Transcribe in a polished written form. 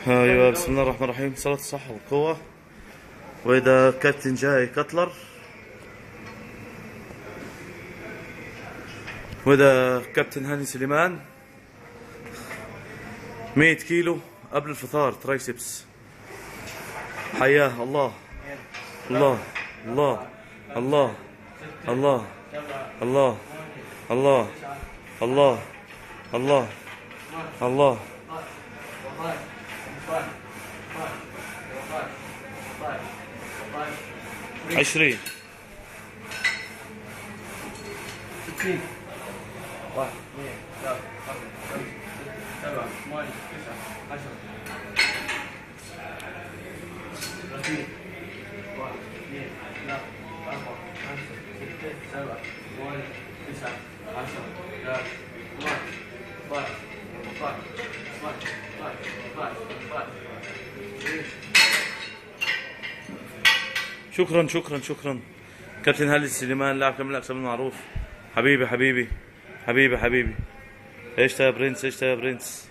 ايوه، بسم الله الرحمن الرحيم. صلاة الصحة والقوة. واذا كابتن جاي كتلر، واذا كابتن هاني سليمان 100 كيلو قبل الفطار ترايسبس. حياه الله الله الله الله الله الله الله الله الله الله. 20 60 1 2 3 4 5 6 7 8 9 10 30 1 2 3 4 5 6 7 8 9 10 11 شكرا شكرا شكرا. كابتن هاني سليمان لاعب كامل الاجسام المعروف. حبيبي حبيبي حبيبي حبيبي. ايش يا برنس، ايش يا برنس.